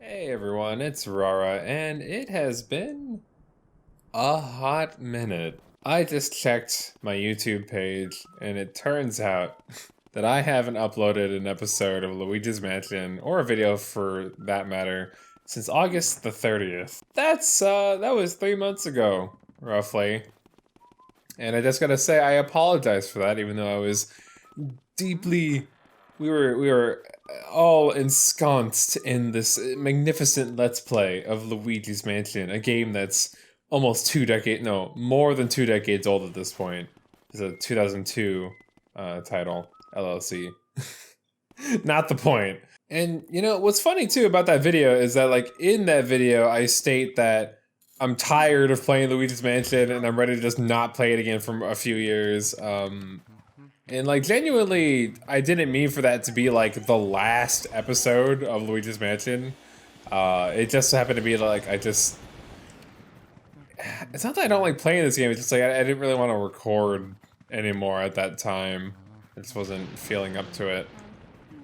Hey everyone, it's Rara, and it has been a hot minute. I just checked my YouTube page, and it turns out that I haven't uploaded an episode of Luigi's Mansion, or a video for that matter, since August the 30th. That was 3 months ago, roughly. And I just gotta say, I apologize for that, even though I was deeply we were all ensconced in this magnificent let's play of Luigi's Mansion, a game that's almost more than 2 decades old at this point. It's a 2002 title, LLC. Not the point. And you know what's funny too about that video is that like in that video I state that I'm tired of playing Luigi's Mansion and I'm ready to just not play it again for a few years. And like genuinely, I didn't mean for that to be like the last episode of Luigi's Mansion. It just happened to be like it's not that I don't like playing this game, it's just like I didn't really want to record anymore at that time. I just wasn't feeling up to it.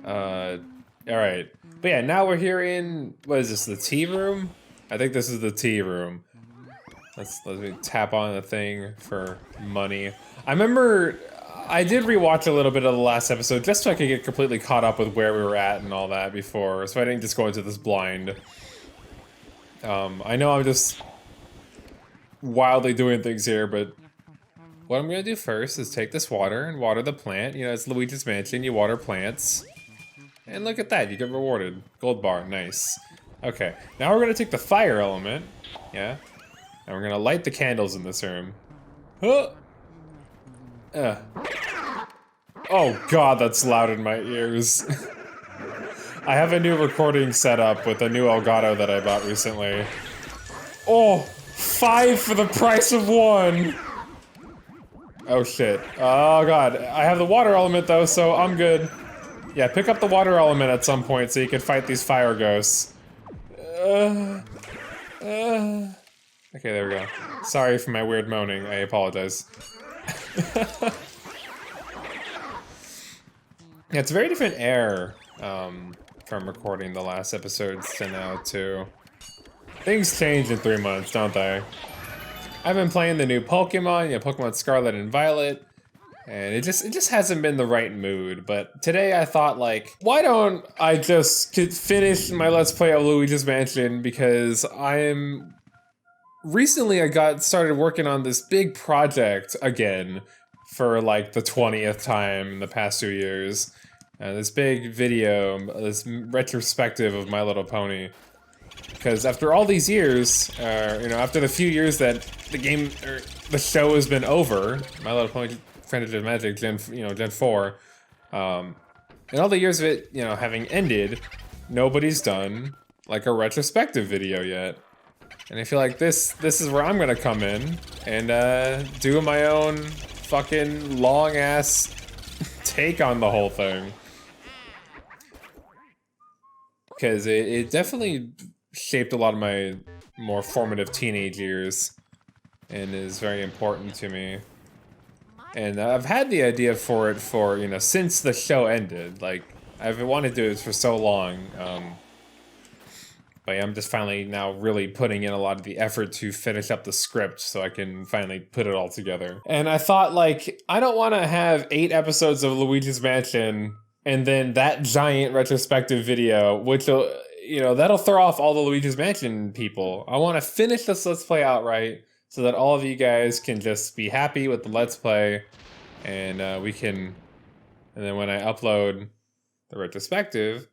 Alright. But yeah, now we're here in, what is this, the tea room? I think this is the tea room. Let me tap on the thing for money. I remember I did rewatch a little bit of the last episode just so I could get completely caught up with where we were at and all that before, so I didn't just go into this blind. I know I'm just wildly doing things here, but what I'm gonna do first is take this water and water the plant. You know, it's Luigi's Mansion, you water plants. And look at that, you get rewarded. Gold bar, nice. Okay, now we're gonna take the fire element, yeah? And we're gonna light the candles in this room. Huh! Oh god, that's loud in my ears. I have a new recording set up with a new Elgato that I bought recently. Oh, 5 for the price of 1! Oh shit. Oh god, I have the water element though, so I'm good. Yeah, pick up the water element at some point so you can fight these fire ghosts. Okay, there we go. Sorry for my weird moaning, I apologize. Yeah, it's a very different air from recording the last episodes to now, too. Things change in 3 months, don't they? I've been playing the new Pokemon, Pokemon Scarlet and Violet, and it just hasn't been the right mood. But today I thought, like, why don't I just finish my Let's Play of Luigi's Mansion, because recently I got started working on this big project again for like the 20th time in the past 2 years. This big video, this retrospective of My Little Pony. Because after all these years, after the few years that the show has been over, My Little Pony Friendship of Magic, Gen 4, and all the years of it, having ended, nobody's done like a retrospective video yet. And I feel like this is where I'm gonna come in and do my own fucking long ass take on the whole thing. Because it definitely shaped a lot of my more formative teenage years and is very important to me. And I've had the idea for it since the show ended. Like, I've wanted to do this for so long. But I'm just finally now really putting in a lot of the effort to finish up the script so I can finally put it all together. And I thought, like, I don't want to have 8 episodes of Luigi's Mansion and then that giant retrospective video, which will, that'll throw off all the Luigi's Mansion people. I want to finish this Let's Play outright so that all of you guys can just be happy with the Let's Play, and and then when I upload the retrospective,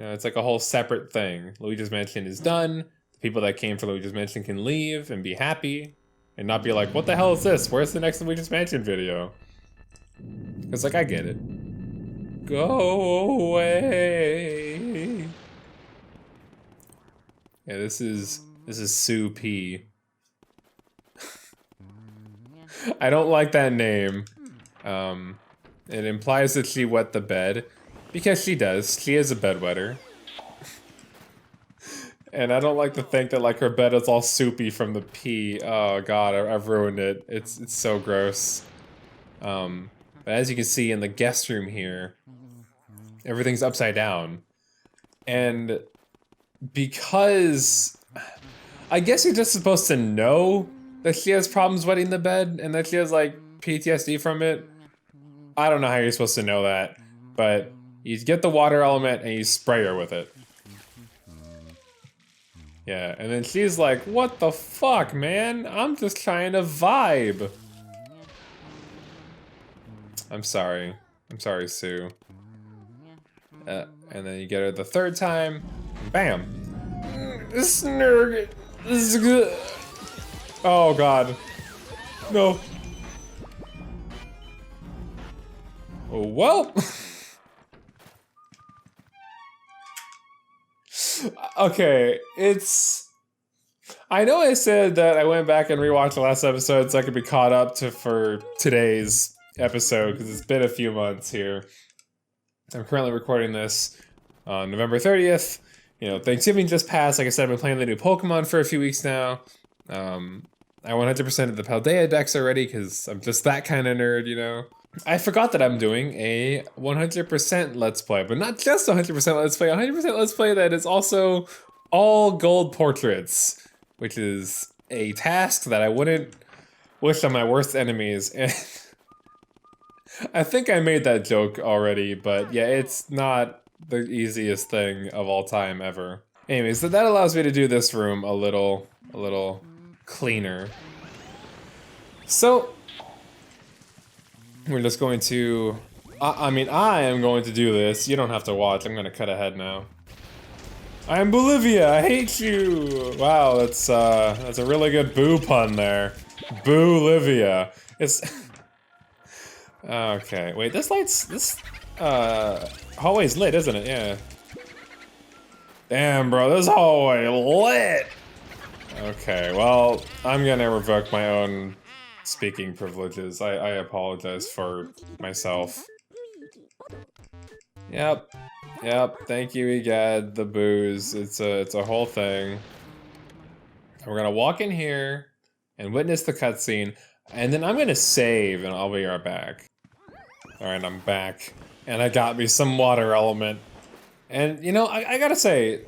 it's like a whole separate thing. Luigi's Mansion is done. The people that came for Luigi's Mansion can leave and be happy and not be like, what the hell is this? Where's the next Luigi's Mansion video? Because, like, I get it. Go away. Yeah, this is Sue P. I don't like that name. It implies that she wet the bed. Because she does. She is a bedwetter. And I don't like to think that, like, her bed is all soupy from the pee. Oh god, I've ruined it. It's so gross. But as you can see in the guest room here, everything's upside down. And because I guess you're just supposed to know that she has problems wetting the bed and that she has like PTSD from it. I don't know how you're supposed to know that, but you get the water element and you spray her with it. Yeah, and then she's like, what the fuck, man? I'm just trying to vibe. I'm sorry. I'm sorry, Sue. And then you get her the third time. Bam. Snurg. Oh god. No. Oh, well. Okay, it's... I know I said that I went back and rewatched the last episode so I could be caught up for today's episode, because it's been a few months here. I'm currently recording this on November 30th. You know, Thanksgiving just passed. Like I said, I've been playing the new Pokemon for a few weeks now. I 100%ed the Paldea decks already, because I'm just that kind of nerd, you know? I forgot that I'm doing a 100% Let's Play, but not just 100% Let's Play, 100% Let's Play that is also all gold portraits, which is a task that I wouldn't wish on my worst enemies. And I think I made that joke already, but yeah, it's not the easiest thing of all time ever. Anyways, so that allows me to do this room a little cleaner. So we're just going to, I mean, I am going to do this. You don't have to watch. I'm gonna cut ahead now. I am Bolivia. I hate you. Wow, that's a really good boo pun there. Boo-livia. It's okay. Wait, this hallway's lit, isn't it? Yeah. Damn, bro, this hallway lit. Okay, well, I'm gonna revoke my own speaking privileges. I apologize for myself. Yep. Thank you, Egad. The booze. It's a whole thing. We're gonna walk in here and witness the cutscene, and then I'm gonna save, and I'll be right back. All right, I'm back, and I got me some water element. And you know, I gotta say,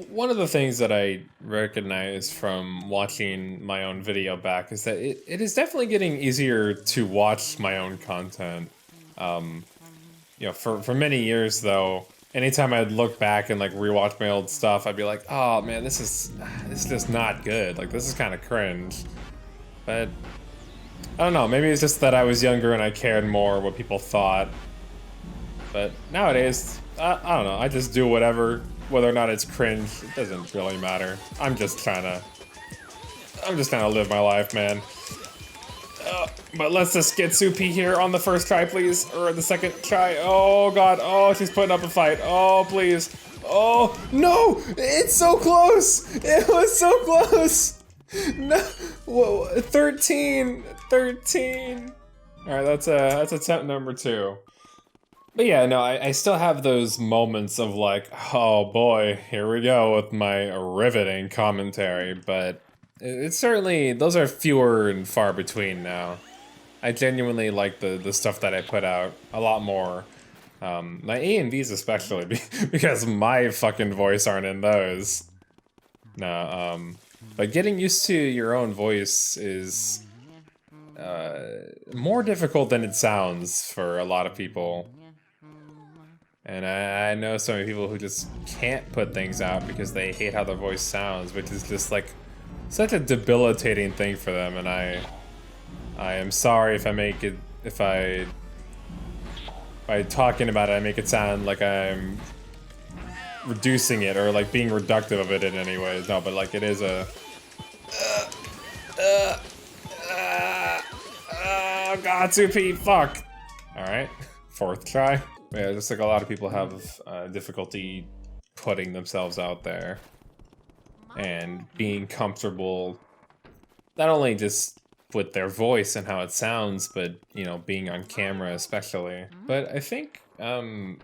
one of the things that I recognize from watching my own video back is that it is definitely getting easier to watch my own content. You know, for many years though, anytime I'd look back and like rewatch my old stuff, I'd be like, oh man, this is just not good. Like, this is kind of cringe. But I don't know, maybe it's just that I was younger and I cared more what people thought. But nowadays, I don't know, I just do whatever, whether or not it's cringe, it doesn't really matter. I'm just trying to live my life, man. But let's just get Soupy here on the first try, please, or the second try. Oh god, oh, she's putting up a fight. Oh, please. Oh, no, it's so close. It was so close. No, whoa, 13. All right, that's attempt number 2. But yeah, no, I still have those moments of like, oh boy, here we go with my riveting commentary, but it's certainly, those are fewer and far between now. I genuinely like the stuff that I put out a lot more. My A and Bs especially, because my fucking voice aren't in those. No, but getting used to your own voice is more difficult than it sounds for a lot of people. And I know so many people who just can't put things out because they hate how their voice sounds, which is just like such a debilitating thing for them. And I am sorry if I make it, by talking about it, I make it sound like I'm reducing it or like being reductive of it in any way. No, but like it is a. Oh God, Soupy, fuck. All right, 4th try. Yeah, just like a lot of people have difficulty putting themselves out there and being comfortable, not only just with their voice and how it sounds, but, you know, being on camera especially. But I think, you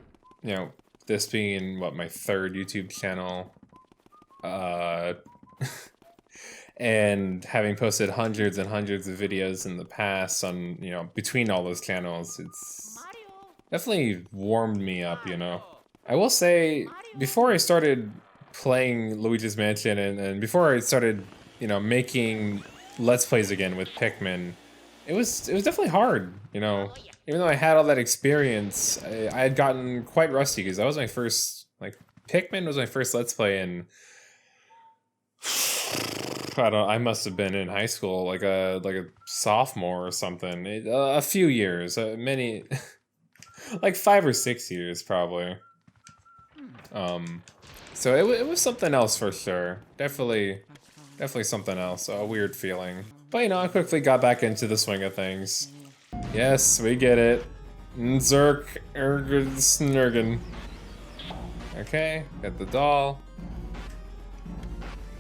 know, this being, what, my 3rd YouTube channel, and having posted hundreds and hundreds of videos in the past on, you know, between all those channels, it's definitely warmed me up, you know. I will say, before I started playing Luigi's Mansion and before I started, you know, making Let's Plays again with Pikmin, it was definitely hard, you know. Even though I had all that experience, I had gotten quite rusty because that was my first, like, Pikmin was my first Let's Play in, I must have been in high school, like a sophomore or something. A few years, many, like 5 or 6 years probably. So it was something else for sure. Definitely something else. A weird feeling. But you know, I quickly got back into the swing of things. Yes, we get it. Zerk, Snurgen. Okay, got the doll.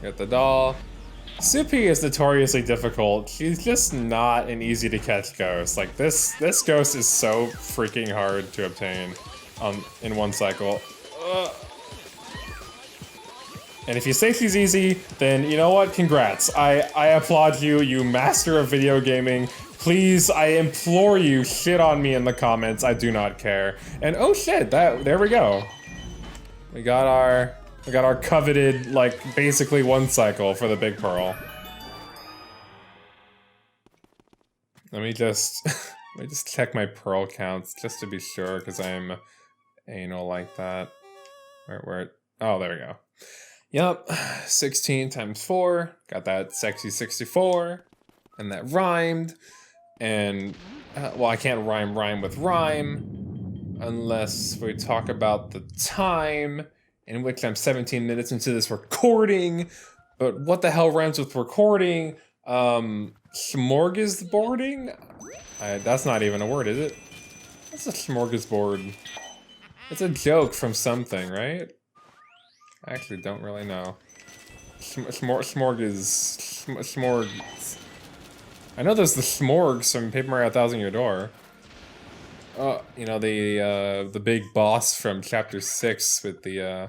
Got the doll. Soupy is notoriously difficult. She's just not an easy to catch ghost. Like this ghost is so freaking hard to obtain in one cycle. And if you say she's easy, then you know what? Congrats. I applaud you, you master of video gaming. Please, I implore you, shit on me in the comments. I do not care. And oh shit, there we go. We got our coveted, like, basically one cycle for the big pearl. Let me just check my pearl counts just to be sure, because I'm anal like that. Where? Oh, there we go. Yup, 16 times 4. Got that sexy 64, and that rhymed. And well, I can't rhyme with rhyme unless we talk about the time in which I'm 17 minutes into this recording. But what the hell rhymes with recording? Smorgasbording? That's not even a word, is it? What's a smorgasbord? It's a joke from something, right? I actually don't really know. Smorgs. I know there's the Smorgs from Paper Mario 1000 Year Door. You know, the big boss from Chapter 6 with the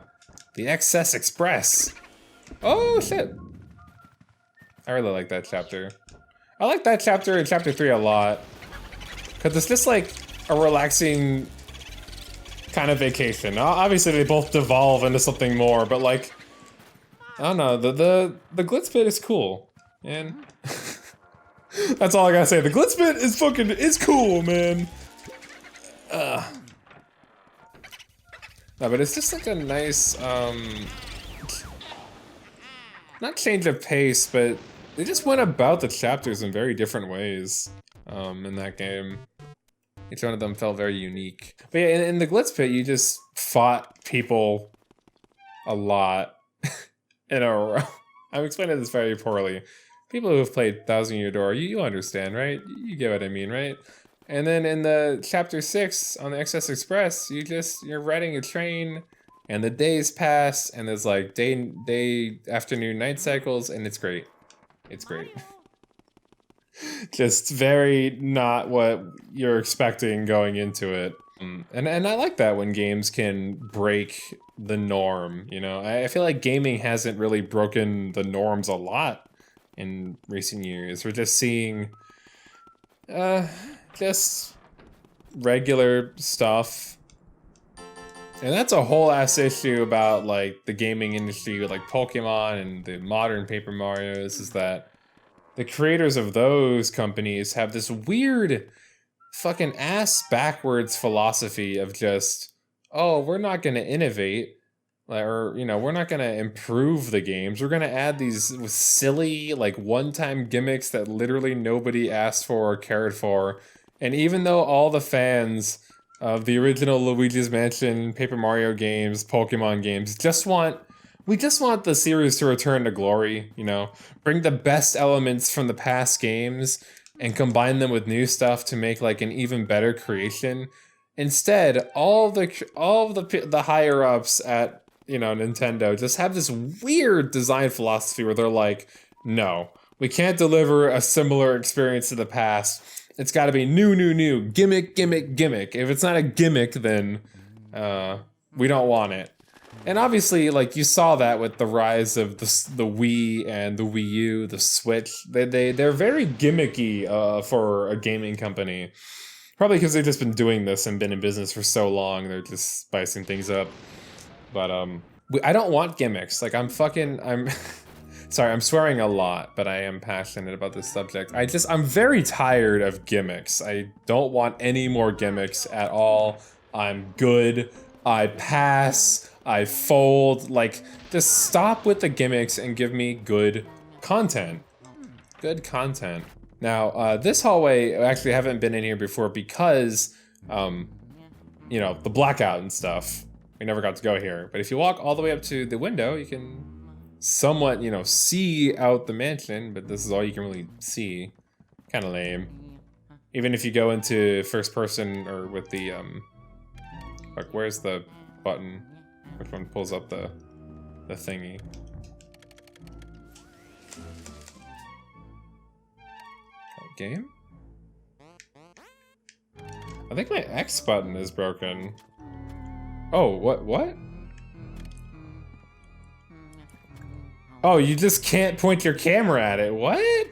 XS Express. Oh, shit. I really like that chapter. I like that chapter in Chapter 3 a lot. Because it's just like a relaxing kind of vacation. Obviously, they both devolve into something more, but like, I don't know, the glitz bit is cool, and that's all I gotta say. The glitz bit is cool, man. No, but it's just like a nice, not change of pace, but they just went about the chapters in very different ways, in that game. Each one of them felt very unique. But yeah, in the glitz pit, you just fought people a lot in a row. I'm explaining this very poorly. People who have played Thousand Year Door, you understand, right? You get what I mean, right? And then in the Chapter 6 on the XS Express, you're riding a train, and the days pass, and there's like day, afternoon, night cycles, and it's great. It's great. Just very not what you're expecting going into it. And I like that when games can break the norm, you know? I feel like gaming hasn't really broken the norms a lot in recent years. We're just seeing, just regular stuff. And that's a whole ass issue about, like, the gaming industry with, like, Pokemon and the modern Paper Marios, is that the creators of those companies have this weird fucking ass backwards philosophy of just, oh, we're not gonna innovate, or, you know, we're not gonna improve the games. We're gonna add these silly, like, one-time gimmicks that literally nobody asked for or cared for. And even though all the fans of the original Luigi's Mansion, Paper Mario games, Pokemon games we just want the series to return to glory, you know? Bring the best elements from the past games and combine them with new stuff to make like an even better creation. Instead, all the higher ups at, you know, Nintendo just have this weird design philosophy where they're like, no, we can't deliver a similar experience to the past. It's got to be new, gimmick. If it's not a gimmick, then we don't want it. And obviously, like, you saw that with the rise of the Wii and the Wii U, the Switch. They're very gimmicky for a gaming company. Probably because they've just been doing this and been in business for so long, they're just spicing things up. But I don't want gimmicks. Like I'm sorry, I'm swearing a lot, but I am passionate about this subject. I'm very tired of gimmicks. I don't want any more gimmicks at all. I'm good. I pass. I fold. Like, just stop with the gimmicks and give me good content. Good content. Now, this hallway, I actually haven't been in here before because, you know, the blackout and stuff. We never got to go here. But if you walk all the way up to the window, you can somewhat, you know, see out the mansion, but this is all you can really see. Kind of lame. Even if you go into first person or with the, like, where's the button? Which one pulls up the thingy? Game? I think my X button is broken. Oh, what? Oh, you just can't point your camera at it. What?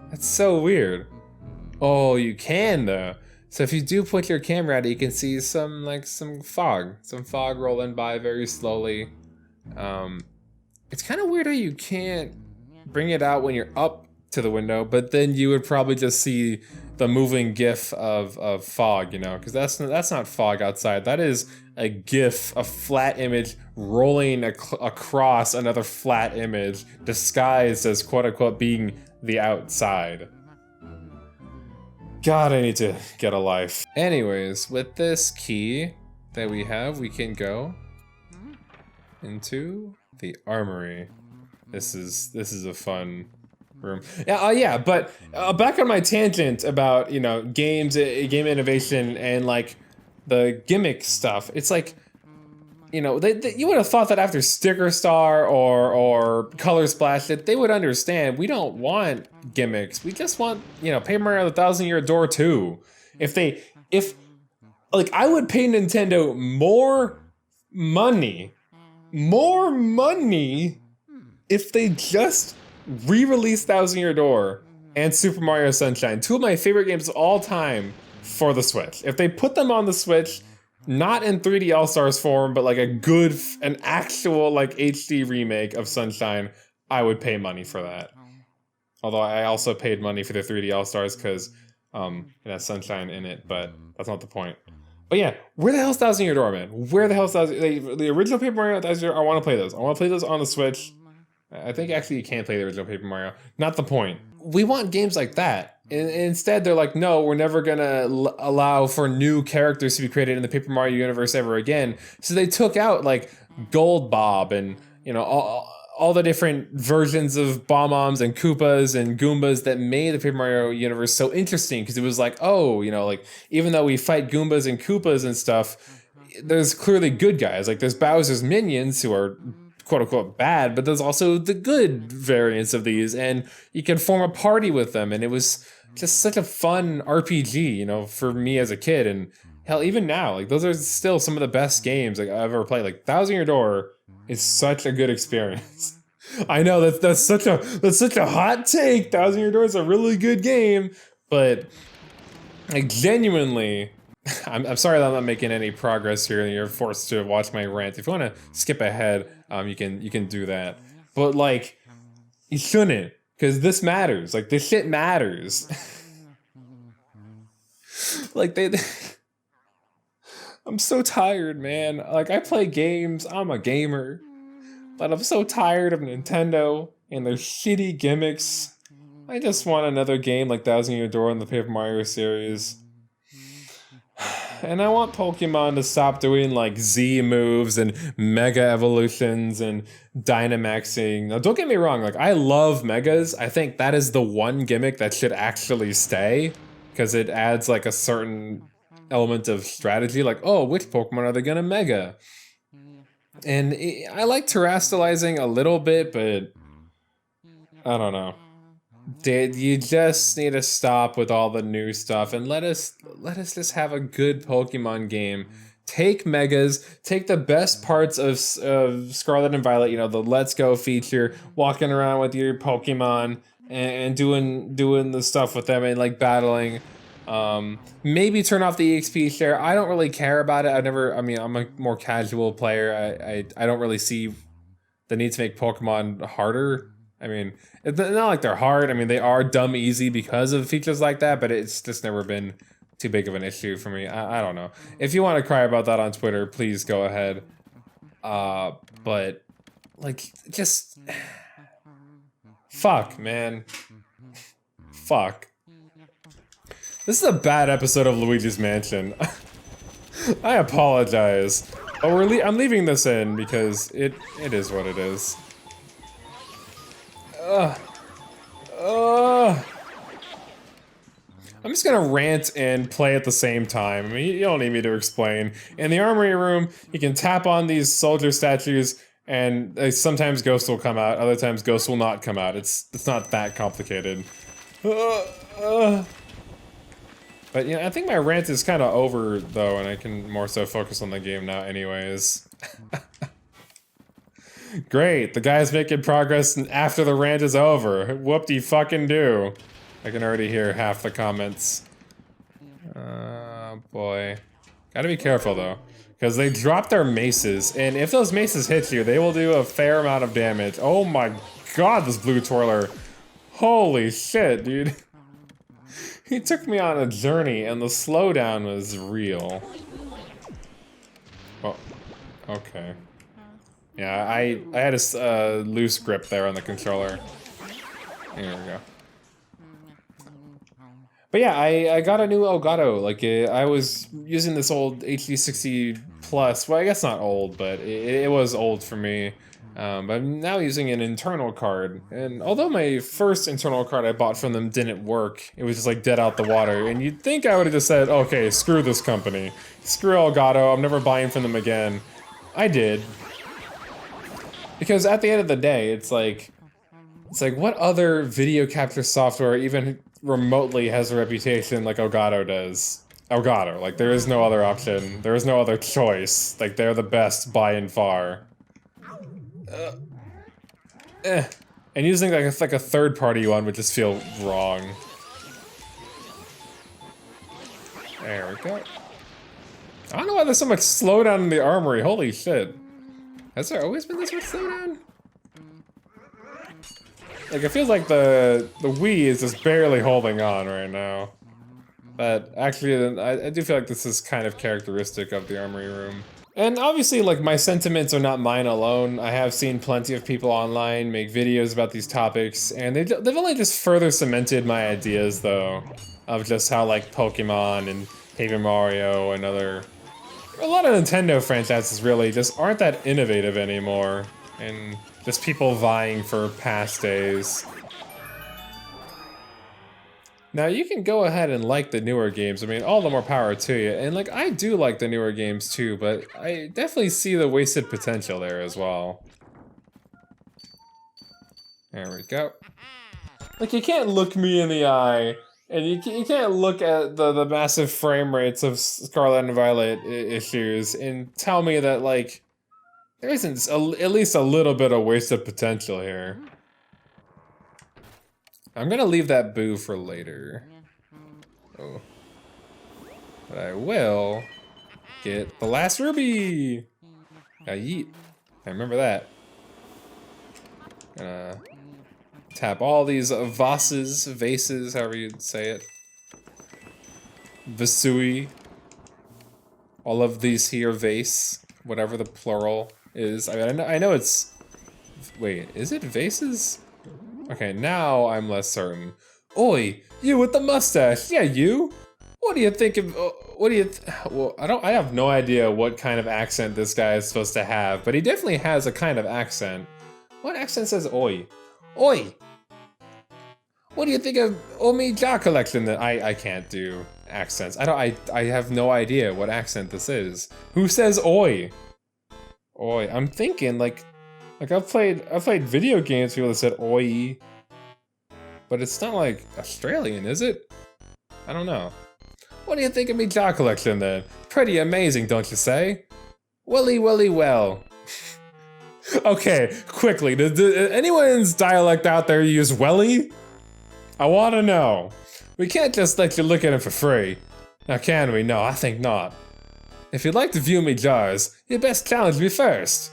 That's so weird. Oh, you can though. So if you do point your camera at it, you can see some fog rolling by very slowly. It's kind of weird how you can't bring it out when you're up to the window, but then you would probably just see the moving GIF of fog, you know, because that's not fog outside. That is a GIF, a flat image rolling across another flat image, disguised as quote unquote being the outside. God, I need to get a life. Anyways, with this key that we have, we can go into the armory. This is a fun room. Yeah, but back on my tangent about, you know, game innovation and like the gimmick stuff. It's like, you know, you would have thought that after Sticker Star or Color Splash that they would understand. We don't want gimmicks. We just want, you know, Paper Mario: The Thousand Year Door 2. If like, I would pay Nintendo more money if they just re-release Thousand Year Door and Super Mario Sunshine, two of my favorite games of all time, for the Switch. If they put them on the Switch, not in 3D All-Stars form, but like an actual like HD remake of Sunshine, I would pay money for that. Although I also paid money for the 3D All-Stars because it has Sunshine in it, but that's not the point. But yeah, where the hell's Thousand Year Door, man? Where the hell's the original Paper Mario, Thousand Year Door? I want to play those. I want to play those on the Switch. I think actually you can't play the original Paper Mario. Not the point. We want games like that. Instead, they're like, no, we're never gonna allow for new characters to be created in the Paper Mario universe ever again. So they took out like Gold Bob and, you know, all the different versions of Bob-ombs and Koopas and Goombas that made the Paper Mario universe so interesting, because it was like, oh, you know, like, even though we fight Goombas and Koopas and stuff, there's clearly good guys. Like, there's Bowser's minions who are quote unquote bad, but there's also the good variants of these, and you can form a party with them. And it was just such a fun RPG, you know, for me as a kid. And hell, even now, like, those are still some of the best games like I've ever played. Like, Thousand Year Door is such a good experience. I know that's such a hot take. Thousand Year Door is a really good game, but like, genuinely, I'm sorry that I'm not making any progress here and you're forced to watch my rant. If you want to skip ahead, you can do that. But like, you shouldn't, because this matters. Like, this shit matters. Like, I'm so tired, man. Like, I play games. I'm a gamer. But I'm so tired of Nintendo and their shitty gimmicks. I just want another game like Thousand Year Door in the Paper Mario series. And I want Pokemon to stop doing like Z moves and Mega Evolutions and Dynamaxing. Now, don't get me wrong, like, I love Megas. I think that is the one gimmick that should actually stay, because it adds like a certain element of strategy. Like, oh, which Pokemon are they gonna Mega? And I like terrestrializing a little bit, but I don't know. You just need to stop with all the new stuff and let us just have a good Pokemon game. Take Megas, take the best parts of Scarlet and Violet, you know, the Let's Go feature, walking around with your Pokemon and doing the stuff with them and like battling. Maybe turn off the EXP share. I don't really care about it. I'm a more casual player. I don't really see the need to make Pokemon harder. I mean, it's not like they're hard. I mean, they are dumb easy because of features like that, but it's just never been too big of an issue for me. I don't know. If you want to cry about that on Twitter, please go ahead. But, like, just... Fuck, man. Fuck. This is a bad episode of Luigi's Mansion. I apologize. But I'm leaving this in because it is what it is. I'm just gonna rant and play at the same time. I mean, you don't need me to explain. In the armory room, you can tap on these soldier statues, and sometimes ghosts will come out, other times ghosts will not come out. It's not that complicated. But yeah, I think my rant is kind of over, though, and I can more so focus on the game now anyways. Great, the guy's making progress after the rant is over. Whoop-de-fucking-do. I can already hear half the comments. Boy. Gotta be careful, though. Because they drop their maces, and if those maces hit you, they will do a fair amount of damage. Oh my god, this blue twirler. Holy shit, dude. He took me on a journey, and the slowdown was real. Oh, okay. Yeah, I had a loose grip there on the controller. Here we go. But yeah, I got a new Elgato. Like, I was using this old HD60 Plus. Well, I guess not old, but it was old for me. But I'm now using an internal card. And although my first internal card I bought from them didn't work, it was just like dead out the water. And you'd think I would have just said, okay, screw this company. Screw Elgato, I'm never buying from them again. I did. Because at the end of the day, it's like what other video capture software even remotely has a reputation like Elgato does? Elgato, like there is no other option. There is no other choice. Like they're the best by and far. And using like a third-party one would just feel wrong. There we go. I don't know why there's so much slowdown in the armory. Holy shit. Has there always been this much slowdown? Like, it feels like the Wii is just barely holding on right now. But actually, I do feel like this is kind of characteristic of the armory room. And obviously, like, my sentiments are not mine alone. I have seen plenty of people online make videos about these topics, and they've only just further cemented my ideas, though, of just how, like, Pokemon and Paper Mario and a lot of Nintendo franchises really just aren't that innovative anymore, and just people vying for past days. Now, you can go ahead and like the newer games. I mean, all the more power to you. And, like, I do like the newer games, too, but I definitely see the wasted potential there as well. There we go. Like, you can't look me in the eye, and you can't look at the massive frame rates of Scarlet and Violet issues and tell me that, like, there isn't at least a little bit of wasted potential here. I'm gonna leave that boo for later. Oh. But I will get the last ruby! Yeet. I remember that. Gonna tap all these vases, however you'd say it. Vasui. All of these here vase, whatever the plural is. I mean, I know it's... Wait, is it vases? Okay, now I'm less certain. Oi, you with the mustache, yeah, you. What do you think of? Well, I have no idea what kind of accent this guy is supposed to have, but he definitely has a kind of accent. What accent says oi? Oi. What do you think of Omi Ja collection? That I can't do accents. I have no idea what accent this is. Who says oi? Oi. I'm thinking like I've played video games people that said oi, but it's not like Australian, is it? I don't know. What do you think of me jaw collection then? Pretty amazing, don't you say? Welly well. Okay, quickly, does anyone's dialect out there use welly? I want to know. We can't just let you look at him for free. Now can we? No, I think not. If you'd like to view me jars, you'd best challenge me first.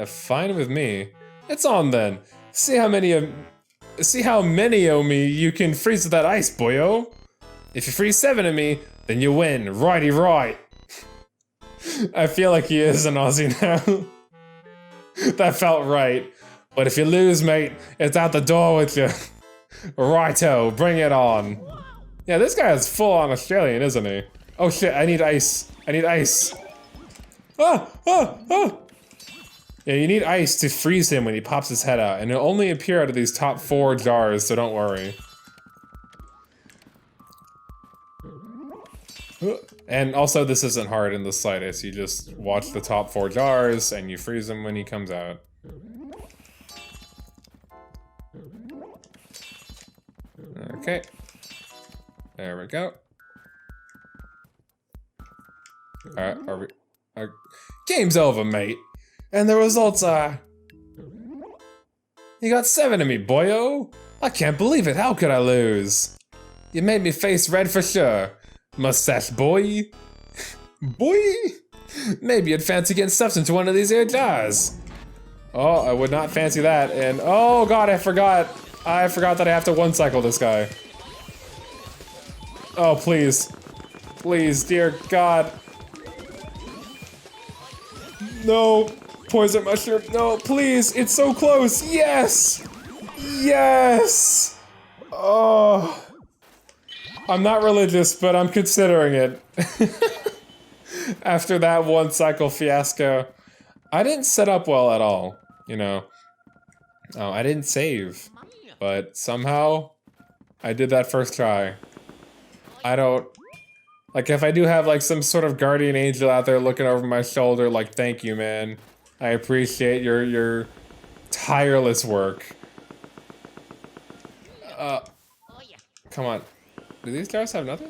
Fine with me. It's on then. See how many of me you can freeze with that ice, boyo. If you freeze 7 of me, then you win. Righty right. I feel like he is an Aussie now. That felt right. But if you lose, mate, it's out the door with you. Righto, bring it on. Yeah, this guy is full on Australian, isn't he? Oh shit, I need ice. I need ice. Ah! Yeah, you need ice to freeze him when he pops his head out, and it'll only appear out of these top 4 jars, so don't worry. And also, this isn't hard in the slightest. You just watch the top 4 jars, and you freeze him when he comes out. Okay. There we go. Are we... game's over, mate. And the results are... You got 7 of me, boyo! I can't believe it, how could I lose? You made me face red for sure. Mustache boy. Boy! Maybe you'd fancy getting stuffed into one of these here jars. Oh, I would not fancy that, and oh god, I forgot that I have to one-cycle this guy. Oh, please. Please, dear god. No, poison mushroom, no, please, it's so close, yes! Yes! Oh. I'm not religious, but I'm considering it. After that one-cycle fiasco. I didn't set up well at all, you know. Oh, I didn't save. But somehow, I did that first try. I don't... Like, if I do have, like, some sort of guardian angel out there looking over my shoulder, like, thank you, man. I appreciate your tireless work. Come on. Do these jars have nothing?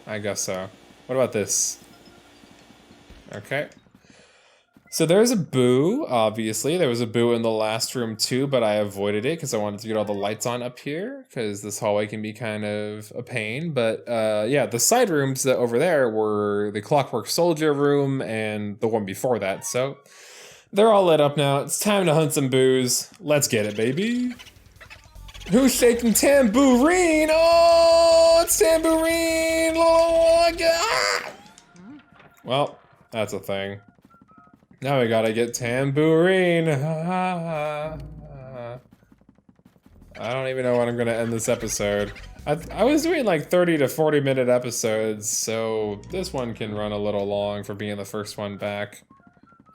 I guess so. What about this? Okay. So there's a boo, obviously. There was a boo in the last room too, but I avoided it because I wanted to get all the lights on up here because this hallway can be kind of a pain. But yeah, the side rooms that over there were the Clockwork Soldier room and the one before that. So they're all lit up now. It's time to hunt some boos. Let's get it, baby. Who's shaking tambourine? Oh, it's tambourine! Oh my god! Well, that's a thing. Now we gotta get tambourine. I don't even know when I'm gonna end this episode. I was doing like 30 to 40 minute episodes, so this one can run a little long for being the first one back.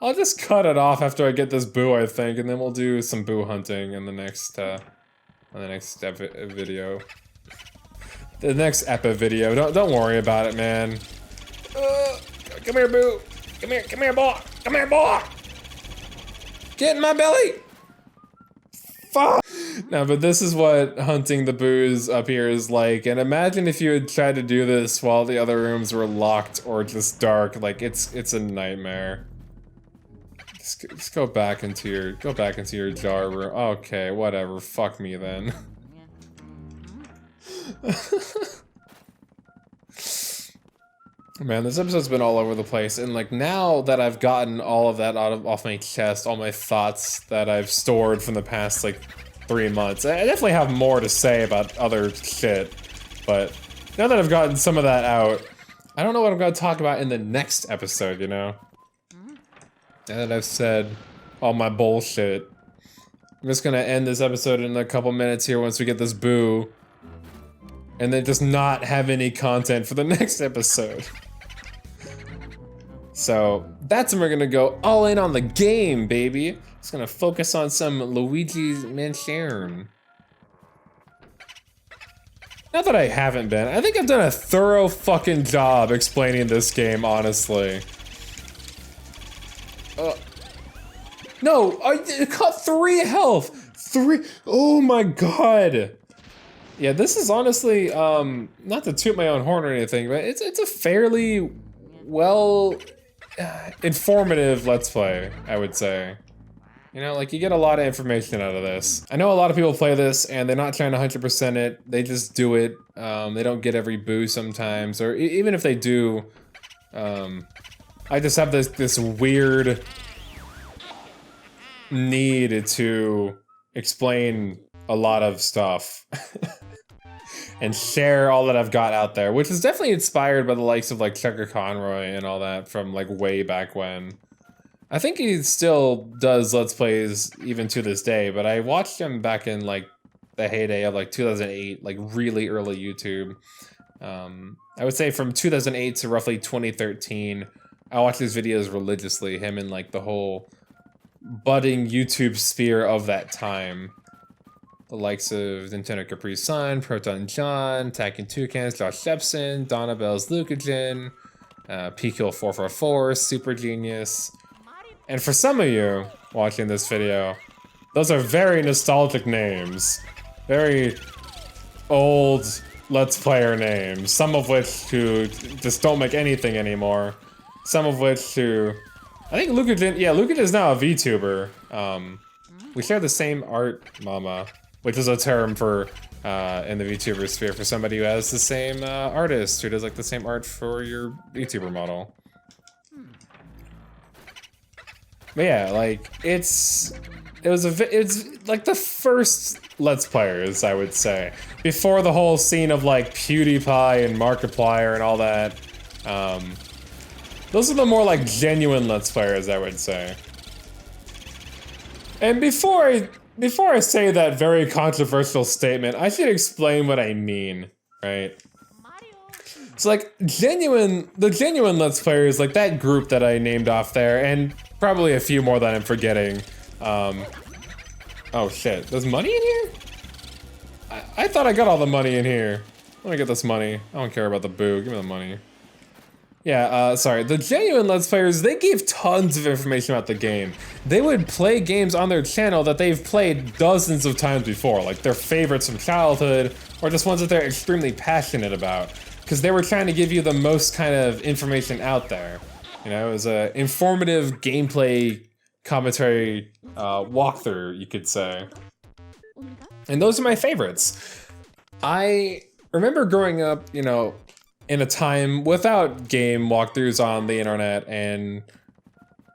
I'll just cut it off after I get this boo, I think, and then we'll do some boo hunting in the next video. The next epi video. Don't worry about it, man. Come here, boo. Come here, boy. Come here, boy. Get in my belly. Fuck. No, but this is what hunting the boos up here is like. And imagine if you had tried to do this while the other rooms were locked or just dark. Like it's a nightmare. Just go back into your jar room. Okay, whatever. Fuck me then. Man, this episode's been all over the place, and like now that I've gotten all of that off my chest, all my thoughts that I've stored from the past like 3 months, I definitely have more to say about other shit. But now that I've gotten some of that out, I don't know what I'm gonna talk about in the next episode, you know? Now that I've said all my bullshit, I'm just gonna end this episode in a couple minutes here once we get this boo, and then just not have any content for the next episode. So that's when we're gonna go all in on the game, baby. Just gonna focus on some Luigi's Mansion. Not that I haven't been. I think I've done a thorough fucking job explaining this game, honestly. No, I cut 3 health. 3. Oh my god. Yeah, this is honestly, not to toot my own horn or anything, but it's a fairly well informative Let's Play, I would say. You know, like, you get a lot of information out of this. I know a lot of people play this and they're not trying to 100% it. They just do it. They don't get every boost sometimes, or even if they do, I just have this weird need to explain a lot of stuff and share all that I've got out there, which is definitely inspired by the likes of like Chucker Conroy and all that from like way back when. I think he still does Let's Plays even to this day, but I watched him back in like the heyday of like 2008, like really early YouTube. I would say from 2008 to roughly 2013, I watched his videos religiously, him and like the whole budding YouTube sphere of that time. The likes of Nintendo Capri Sun, Proton John, Tacken Toucans, Josh Shepson, Donna Bell's Lucagen, PKill444, Super Genius. And for some of you watching this video, those are very nostalgic names. Very old Let's Player names. Some of which who just don't make anything anymore. Some of which who... I think Lucagen, yeah, Lucagen is now a VTuber. We share the same art, mama. Which is a term for, in the VTuber sphere, for somebody who has the same artist, who does like the same art for your VTuber model. But yeah, like, it's like the first Let's Players, I would say. Before the whole scene of like PewDiePie and Markiplier and all that. Those are the more like genuine Let's Players, I would say. And before I say that very controversial statement, I should explain what I mean, right? So like, the genuine Let's Players, like that group that I named off there, and probably a few more that I'm forgetting. Oh shit, there's money in here? I thought I got all the money in here. Let me get this money. I don't care about the boo, give me the money. Yeah, sorry, the genuine Let's Players, they gave tons of information about the game. They would play games on their channel that they've played dozens of times before, like their favorites from childhood, or just ones that they're extremely passionate about. Because they were trying to give you the most kind of information out there. You know, it was a informative gameplay commentary walkthrough, you could say. And those are my favorites. I remember growing up, you know, in a time without game walkthroughs on the internet, and,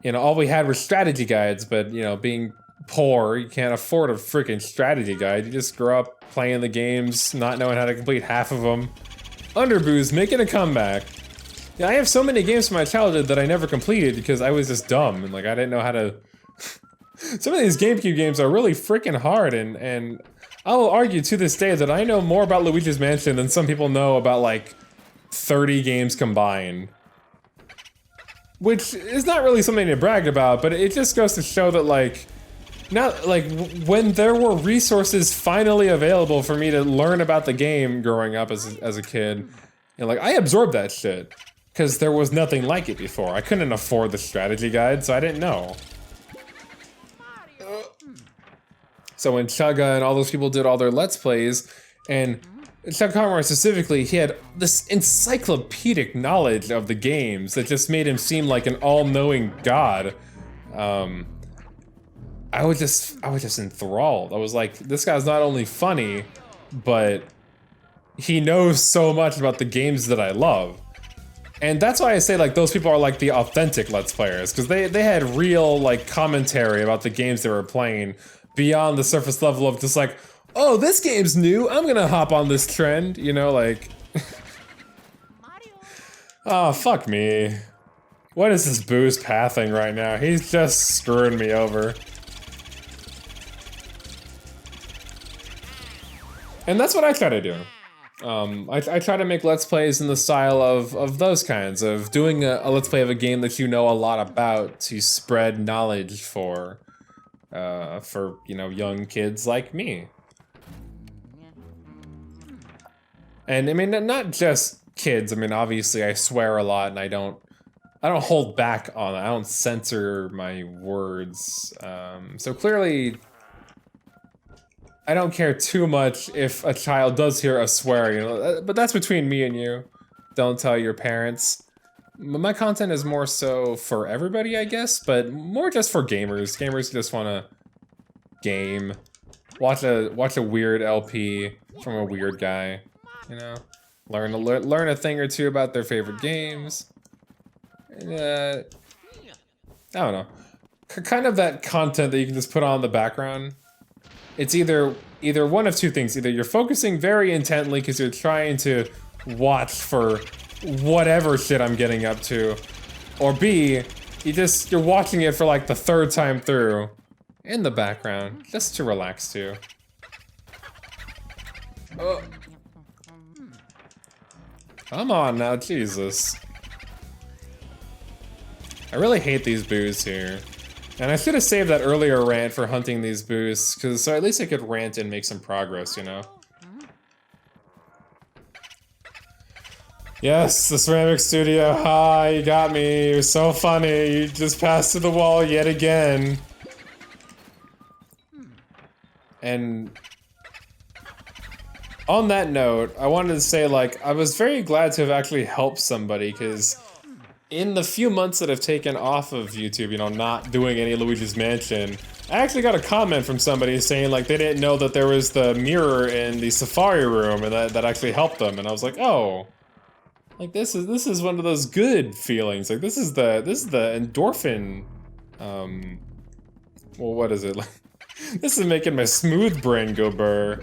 you know, all we had were strategy guides, but, you know, being poor, you can't afford a freaking strategy guide. You just grow up playing the games, not knowing how to complete half of them. Underboo's making a comeback. Yeah, I have so many games from my childhood that I never completed because I was just dumb and like I didn't know how to... Some of these GameCube games are really freaking hard, and I will argue to this day that I know more about Luigi's Mansion than some people know about like 30 games combined. Which is not really something to brag about, but it just goes to show that like, now, like, when there were resources finally available for me to learn about the game growing up as a kid, you know, like, I absorbed that shit. Because there was nothing like it before. I couldn't afford the strategy guide, so I didn't know. So when Chugga and all those people did all their Let's Plays, and Chuck Conroy specifically, he had this encyclopedic knowledge of the games that just made him seem like an all-knowing god. I was just enthralled. I was like, this guy's not only funny, but he knows so much about the games that I love. And that's why I say like those people are like the authentic Let's Players, because they had real like commentary about the games they were playing beyond the surface level of just like, oh, this game's new, I'm gonna hop on this trend, you know, like... Oh, fuck me. What is this boost pathing right now? He's just screwing me over. And that's what I try to do. I try to make Let's Plays in the style of those kinds, of doing a Let's Play of a game that you know a lot about to spread knowledge for, you know, young kids like me. And I mean, not just kids, I mean, obviously I swear a lot and I don't hold back on it, I don't censor my words, so clearly, I don't care too much if a child does hear a swear, you know, but that's between me and you. Don't tell your parents. my content is more so for everybody, I guess, but more just for gamers. Gamers who just want to game, watch a weird LP from a weird guy, you know, learn a thing or two about their favorite games. I don't know, kind of that content that you can just put on in the background. It's either one of two things. Either you're focusing very intently because you're trying to watch for whatever shit I'm getting up to, or B, you're watching it for like the third time through in the background just to relax to. Come on now, Jesus. I really hate these boos here. And I should have saved that earlier rant for hunting these boos, so at least I could rant and make some progress, you know? Yes, the ceramic studio. Ha, you got me. You're so funny. You just passed through the wall yet again. And on that note, I wanted to say, like, I was very glad to have actually helped somebody, because in the few months that I've taken off of YouTube, you know, not doing any Luigi's Mansion, I actually got a comment from somebody saying, like, they didn't know that there was the mirror in the Safari room, and that actually helped them, and I was like, oh. Like, this is one of those good feelings. Like, this is the endorphin, well, what is it? Like, this is making my smooth brain go burr.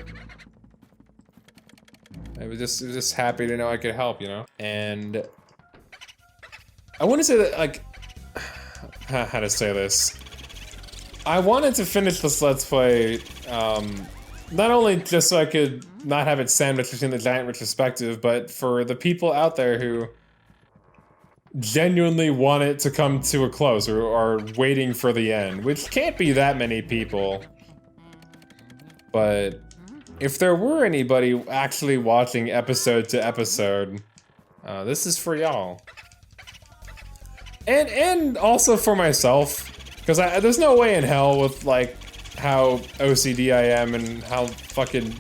I was just happy to know I could help, you know? And I want to say that, like, how to say this. I wanted to finish this Let's Play, not only just so I could not have it sandwiched between the giant retrospective, but for the people out there who genuinely want it to come to a close, or are waiting for the end, which can't be that many people. But if there were anybody actually watching episode to episode, this is for y'all. And also for myself, because there's no way in hell with, like, how OCD I am and how fucking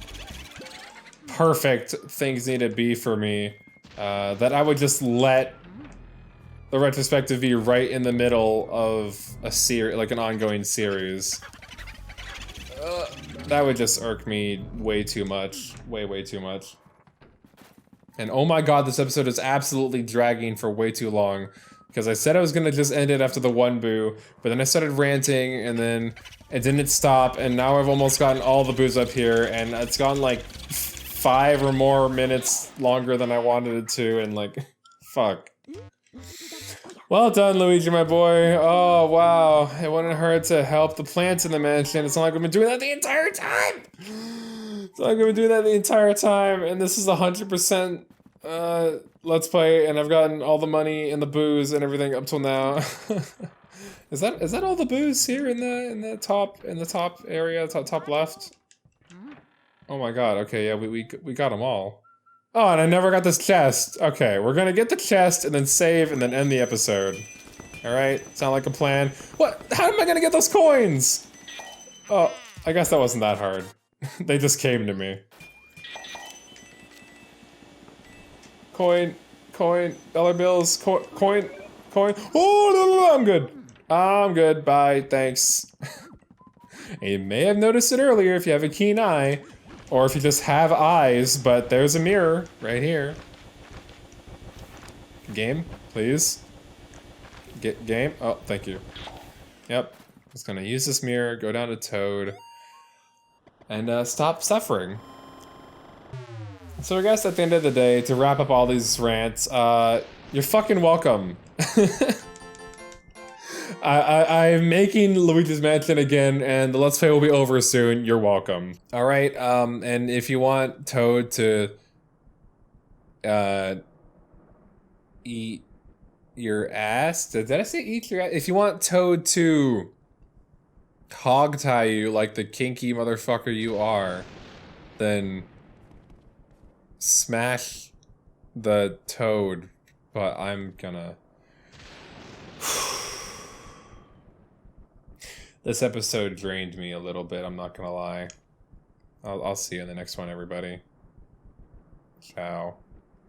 perfect things need to be for me, that I would just let the retrospective be right in the middle of a series, like an ongoing series. That would just irk me way too much. Way too much. And oh my god, this episode is absolutely dragging for way too long. Because I said I was gonna just end it after the one boo, but then I started ranting, and then it didn't stop, and now I've almost gotten all the boos up here, and it's gone like 5 or more minutes longer than I wanted it to, and like, fuck. Well done, Luigi, my boy. Oh, wow. It wouldn't hurt to help the plants in the mansion. It's not like we've been doing that the entire time! It's not like we've been doing that the entire time, and this is 100%, Let's Play, and I've gotten all the money and the booze and everything up till now. Is that all the booze here in the top area, top left? Oh my god, okay, yeah, we got them all. Oh, and I never got this chest. Okay, we're gonna get the chest and then save and then end the episode. Alright, sound like a plan. What? How am I gonna get those coins? Oh, I guess that wasn't that hard. They just came to me. Coin, dollar bills, coin. Oh, no, I'm good. I'm good, bye, thanks. You may have noticed it earlier if you have a keen eye, or if you just have eyes, but there's a mirror right here. Game, please. Game, oh, thank you. Yep, just gonna use this mirror, go down to Toad, and stop suffering. So I guess at the end of the day, to wrap up all these rants, you're fucking welcome. I'm making Luigi's Mansion again, and the Let's Play will be over soon. You're welcome. Alright, and if you want Toad to, eat your ass? Did I say eat your ass? If you want Toad to hog tie you like the kinky motherfucker you are, then smash the Toad, but I'm gonna... This episode drained me a little bit, I'm not gonna lie. I'll see you in the next one, everybody. Ciao.